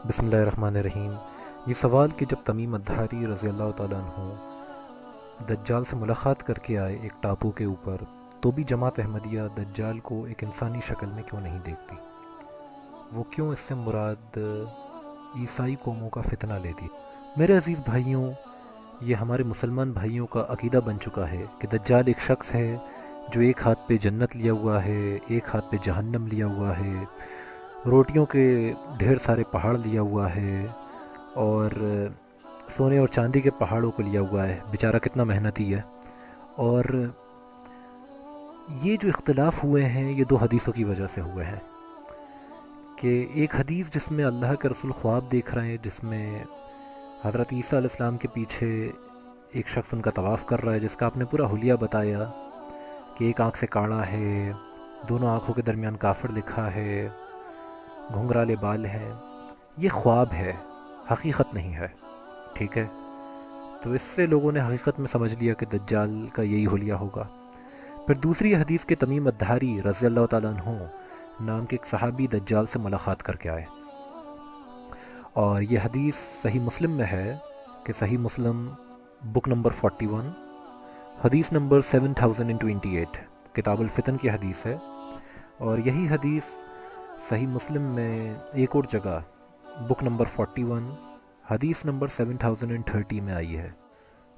بسم اللہ الرحمن الرحیم۔ یہ سوال کہ جب تمیم الدھاری رضی اللہ تعالیٰ عنہ دجال سے ملاقات کر کے آئے ایک ٹاپو کے اوپر، تو بھی جماعت احمدیہ دجال کو ایک انسانی شکل میں کیوں نہیں دیکھتی؟ وہ کیوں اس سے مراد عیسائی قوموں کا فتنہ لیتی؟ میرے عزیز بھائیوں، یہ ہمارے مسلمان بھائیوں کا عقیدہ بن چکا ہے کہ دجال ایک شخص ہے جو ایک ہاتھ پہ جنت لیا ہوا ہے، ایک ہاتھ پہ جہنم لیا ہوا ہے، روٹیوں کے ڈھیر سارے پہاڑ لیا ہوا ہے، اور سونے اور چاندی کے پہاڑوں کو لیا ہوا ہے۔ بیچارہ کتنا محنتی ہے۔ اور یہ جو اختلاف ہوئے ہیں یہ دو حدیثوں کی وجہ سے ہوئے ہیں، کہ ایک حدیث جس میں اللہ کے رسول خواب دیکھ رہے ہیں، جس میں حضرت عیسیٰ علیہ السلام کے پیچھے ایک شخص ان کا طواف کر رہا ہے، جس کا آپ نے پورا حلیہ بتایا کہ ایک آنکھ سے کاڑا ہے، دونوں آنکھوں کے درمیان کافر لکھا ہے، گھنگرالے بال ہیں۔ یہ خواب ہے، حقیقت نہیں ہے، ٹھیک ہے؟ تو اس سے لوگوں نے حقیقت میں سمجھ لیا کہ دجال کا یہی حلیہ ہوگا۔ پھر دوسری حدیث کے تمیم الدھاری رضی اللہ تعالیٰ عنہ نام کے ایک صحابی دجال سے ملاقات کر کے آئے، اور یہ حدیث صحیح مسلم میں ہے، کہ صحیح مسلم بک نمبر 41 حدیث نمبر 7028 کتاب الفتن کی حدیث ہے، اور یہی حدیث صحیح مسلم میں ایک اور جگہ بک نمبر 41 حدیث نمبر 7030 میں آئی ہے۔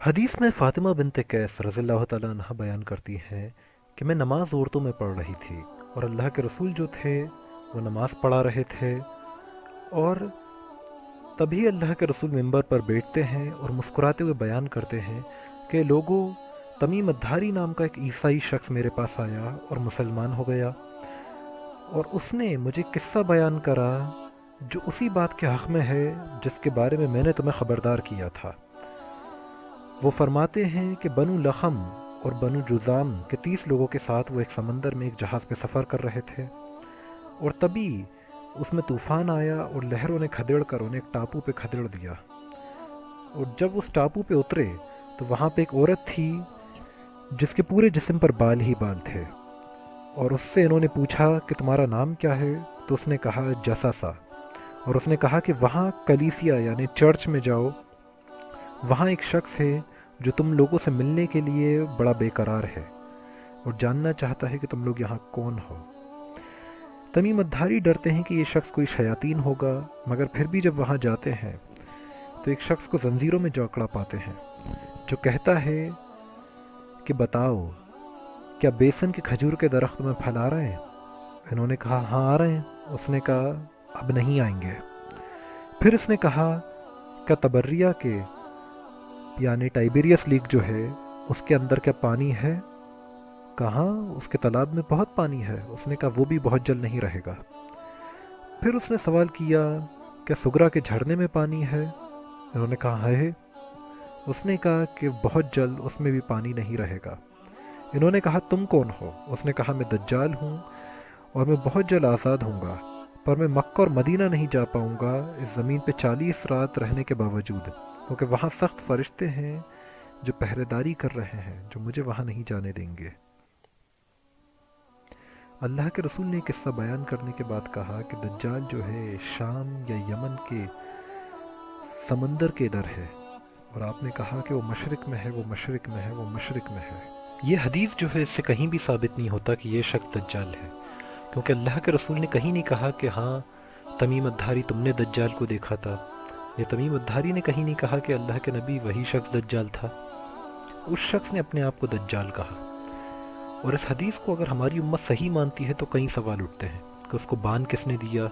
حدیث میں فاطمہ بنت قیس رضی اللہ تعالیٰ عنہ بیان کرتی ہیں کہ میں نماز عورتوں میں پڑھ رہی تھی، اور اللہ کے رسول جو تھے وہ نماز پڑھا رہے تھے، اور تبھی اللہ کے رسول منبر پر بیٹھتے ہیں اور مسکراتے ہوئے بیان کرتے ہیں کہ لوگوں، تمیم الدھاری نام کا ایک عیسائی شخص میرے پاس آیا اور مسلمان ہو گیا، اور اس نے مجھے قصہ بیان کرا جو اسی بات کے حق میں ہے جس کے بارے میں نے تمہیں خبردار کیا تھا۔ وہ فرماتے ہیں کہ بنو لخم اور بنو جذام کے 30 لوگوں کے ساتھ وہ ایک سمندر میں ایک جہاز پہ سفر کر رہے تھے، اور تبھی اس میں طوفان آیا اور لہروں نے کھدیڑ کر انہیں ایک ٹاپو پہ کھدیڑ دیا، اور جب اس ٹاپو پہ اترے تو وہاں پہ ایک عورت تھی جس کے پورے جسم پر بال ہی بال تھے، اور اس سے انہوں نے پوچھا کہ تمہارا نام کیا ہے؟ تو اس نے کہا جساسا، اور اس نے کہا کہ وہاں کلیسیا یعنی چرچ میں جاؤ، وہاں ایک شخص ہے جو تم لوگوں سے ملنے کے لیے بڑا بے قرار ہے اور جاننا چاہتا ہے کہ تم لوگ یہاں کون ہو۔ تمیم الدھاری ڈرتے ہیں کہ یہ شخص کوئی شیاطین ہوگا، مگر پھر بھی جب وہاں جاتے ہیں تو ایک شخص کو زنجیروں میں جکڑا پاتے ہیں جو کہتا ہے کہ بتاؤ، کیا بیسن کے کھجور کے درخت میں پھل آ رہے ہیں؟ انہوں نے کہا ہاں آ رہے ہیں۔ اس نے کہا اب نہیں آئیں گے۔ پھر اس نے کہا کیا تبریہ کے یعنی ٹائبیریس لیک جو ہے اس کے اندر کیا پانی ہے؟ کہاں اس کے تالاب میں بہت پانی ہے۔ اس نے کہا وہ بھی بہت جلد نہیں رہے گا۔ پھر اس نے سوال کیا کیا سگرا کے جھرنے میں پانی ہے؟ انہوں نے کہا ہے۔ اس نے کہا کہ بہت جلد اس میں بھی پانی نہیں رہے گا۔ انہوں نے کہا تم کون ہو؟ اس نے کہا میں دجال ہوں، اور میں بہت جلد آزاد ہوں گا، پر میں مکہ اور مدینہ نہیں جا پاؤں گا اس زمین پہ 40 رات رہنے کے باوجود، کیونکہ وہاں سخت فرشتے ہیں جو پہرے داری کر رہے ہیں، جو مجھے وہاں نہیں جانے دیں گے۔ اللہ کے رسول نے قصہ بیان کرنے کے بعد کہا کہ دجال جو ہے شام یا یمن کے سمندر کے ادھر ہے، اور آپ نے کہا کہ وہ مشرق میں ہے، وہ مشرق میں ہے، وہ مشرق میں ہے۔ یہ حدیث جو ہے اس سے کہیں بھی ثابت نہیں ہوتا کہ یہ شخص دجال ہے، کیونکہ اللہ کے رسول نے کہیں نہیں کہا کہ ہاں تمیم الدھاری تم نے دجال کو دیکھا تھا، یا تمیم الدھاری نے کہیں نہیں کہا کہ اللہ کے نبی وہی شخص دجال تھا۔ اس شخص نے اپنے آپ کو دجال کہا، اور اس حدیث کو اگر ہماری امت صحیح مانتی ہے تو کئی سوال اٹھتے ہیں کہ اس کو بان کس نے دیا،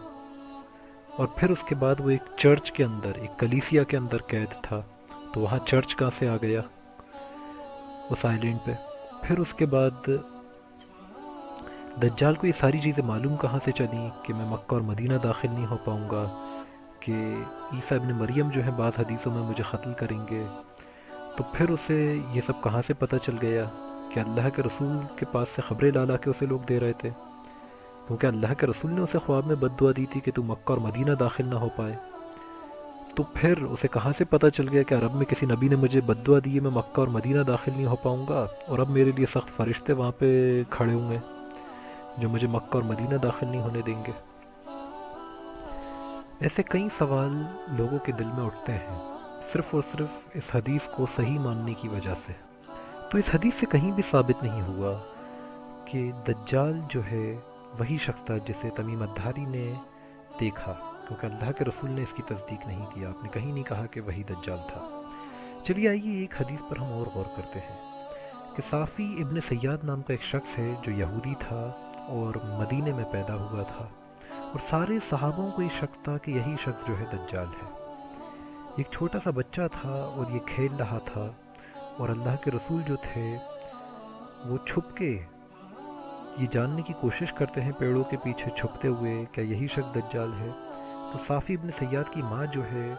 اور پھر اس کے بعد وہ ایک چرچ کے اندر، ایک کلیسیا کے اندر قید تھا، تو وہاں چرچ کہاں سے آ گیا اس آئیلینڈ پہ؟ پھر اس کے بعد دجال کو یہ ساری چیزیں معلوم کہاں سے چلیں کہ میں مکہ اور مدینہ داخل نہیں ہو پاؤں گا، کہ عیسیٰ ابن مریم جو ہیں بعض حدیثوں میں مجھے قتل کریں گے؟ تو پھر اسے یہ سب کہاں سے پتہ چل گیا کہ اللہ کے رسول کے پاس سے خبریں لا کے اسے لوگ دے رہے تھے؟ کیونکہ اللہ کے رسول نے اسے خواب میں بد دعا دی تھی کہ تو مکہ اور مدینہ داخل نہ ہو پائے۔ تو پھر اسے کہاں سے پتہ چل گیا کہ عرب میں کسی نبی نے مجھے بد دعا دی ہے، میں مکہ اور مدینہ داخل نہیں ہو پاؤں گا، اور اب میرے لیے سخت فرشتے وہاں پہ کھڑے ہوں گے جو مجھے مکہ اور مدینہ داخل نہیں ہونے دیں گے؟ ایسے کئی سوال لوگوں کے دل میں اٹھتے ہیں صرف اور صرف اس حدیث کو صحیح ماننے کی وجہ سے۔ تو اس حدیث سے کہیں بھی ثابت نہیں ہوا کہ دجال جو ہے وہی شخص تھا جسے تمیم الداری نے دیکھا، کیونکہ اللہ کے رسول نے اس کی تصدیق نہیں کیا، آپ نے کہیں نہیں کہا کہ وہی دجال تھا۔ چلیے آئیے ایک حدیث پر ہم اور غور کرتے ہیں کہ صافی ابن سیاد نام کا ایک شخص ہے جو یہودی تھا اور مدینے میں پیدا ہوا تھا، اور سارے صحابوں کو یہ شک تھا کہ یہی شخص جو ہے دجال ہے۔ ایک چھوٹا سا بچہ تھا اور یہ کھیل رہا تھا، اور اللہ کے رسول جو تھے وہ چھپ کے یہ جاننے کی کوشش کرتے ہیں پیڑوں کے پیچھے چھپتے ہوئے کیا یہی شخص دجال ہے۔ تو صافی ابن سیاد کی ماں جو ہے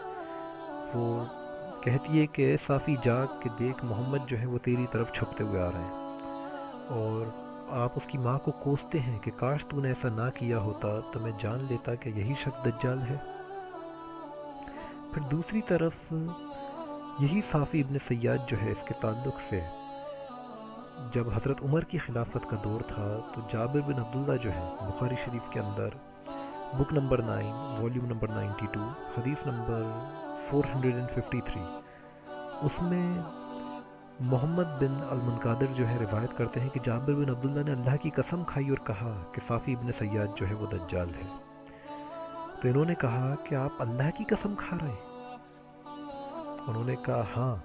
وہ کہتی ہے کہ اے صافی جاگ کے دیکھ، محمد جو ہے وہ تیری طرف چھپتے ہوئے آ رہے ہیں، اور آپ اس کی ماں کو کوستے ہیں کہ کاش تو نے ایسا نہ کیا ہوتا تو میں جان لیتا کہ یہی شخص دجال ہے۔ پھر دوسری طرف یہی صافی ابن سیاد جو ہے اس کے تعلق سے جب حضرت عمر کی خلافت کا دور تھا تو جابر بن عبداللہ جو ہے بخاری شریف کے اندر بک نمبر 9 والیوم نمبر 92 حدیث نمبر 453 اس میں محمد بن المنقادر جو ہے روایت کرتے ہیں کہ جابر بن عبداللہ نے اللہ کی قسم کھائی اور کہا کہ صافی ابن سیاد جو ہے وہ دجال ہے۔ تو انہوں نے کہا کہ آپ اللہ کی قسم کھا رہے ہیں؟ انہوں نے کہا ہاں،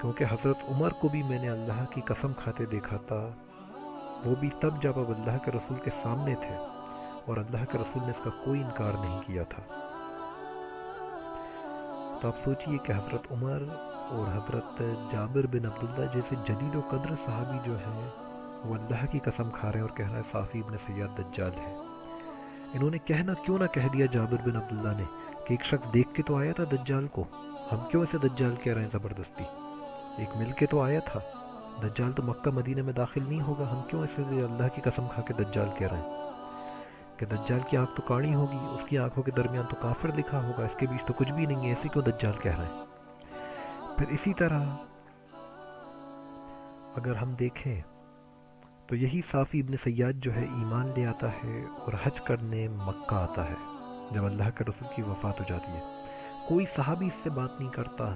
کیونکہ حضرت عمر کو بھی میں نے اللہ کی قسم کھاتے دیکھا تھا، وہ بھی تب جب اب اللہ کے رسول کے سامنے تھے اور اللہ کے رسول نے اس کا کوئی انکار نہیں کیا تھا۔ تو آپ سوچئے کہ حضرت عمر اور حضرت جابر بن عبداللہ جیسے جلیل و قدر صحابی جو ہیں وہ اللہ کی قسم کھا رہے ہیں اور کہہ رہے ہیں صافی ابن سیاد دجال ہے۔ انہوں نے کہنا کیوں نہ کہہ دیا جابر بن عبداللہ نے کہ ایک شخص دیکھ کے تو آیا تھا دجال کو، ہم کیوں اسے دجال کہہ رہے ہیں زبردستی؟ ایک مل کے تو آیا تھا، دجال تو مکہ مدینہ میں داخل نہیں ہوگا، ہم کیوں اسے اللہ کی قسم کھا کے دجال کہہ رہے ہیں؟ کہ دجال کی آنکھ تو کاڑی ہوگی، اس کی آنکھوں کے درمیان تو کافر لکھا ہوگا، اس کے بیچ تو کچھ بھی نہیں ہے، ایسے کیوں دجال کہہ رہے ہیں؟ پھر اسی طرح اگر ہم دیکھیں تو یہی صافی ابن سیاد جو ہے ایمان لے آتا ہے اور حج کرنے مکہ آتا ہے جب اللہ کے رسول کی وفات ہو جاتی ہے۔ کوئی صحابی اس سے بات نہیں کرتا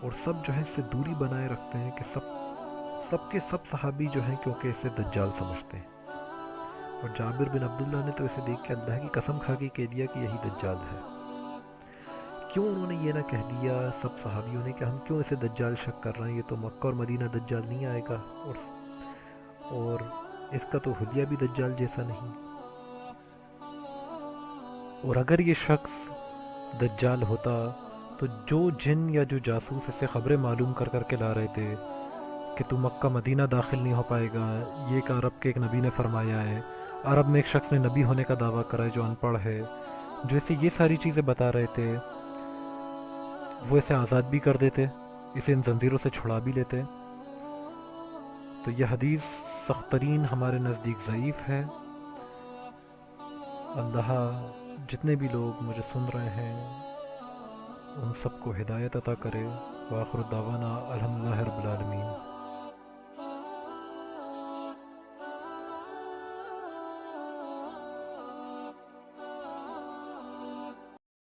اور سب جو ہے اس سے دوری بنائے رکھتے ہیں کہ سب کے سب صحابی جو ہیں کیونکہ اسے دجال سمجھتے ہیں، اور جابر بن عبداللہ نے تو اسے دیکھ کے اللہ کی قسم کھا کے کہہ دیا کہ یہی دجال ہے۔ کیوں انہوں نے یہ نہ کہہ دیا سب صحابیوں نے کہ ہم کیوں اسے دجال شک کر رہے ہیں، یہ تو مکہ اور مدینہ دجال نہیں آئے گا، اور اس کا تو حلیہ بھی دجال جیسا نہیں، اور اگر یہ شخص دجال ہوتا تو جو جن یا جو جاسوس اسے خبریں معلوم کر کر کے لا رہے تھے کہ تو مکہ مدینہ داخل نہیں ہو پائے گا، یہ ایک عرب کے ایک نبی نے فرمایا ہے، عرب میں ایک شخص نے نبی ہونے کا دعویٰ کرا ہے جو ان پڑھ ہے، جو اسے یہ ساری چیزیں بتا رہے تھے، وہ اسے آزاد بھی کر دیتے، اسے ان زنجیروں سے چھڑا بھی لیتے۔ تو یہ حدیث سخت ترین ہمارے نزدیک ضعیف ہے۔ اللہ جتنے بھی لوگ مجھے سن رہے ہیں ان سب کو ہدایت عطا کرے۔ وآخر دعوانا الحمدللہ رب العالمین۔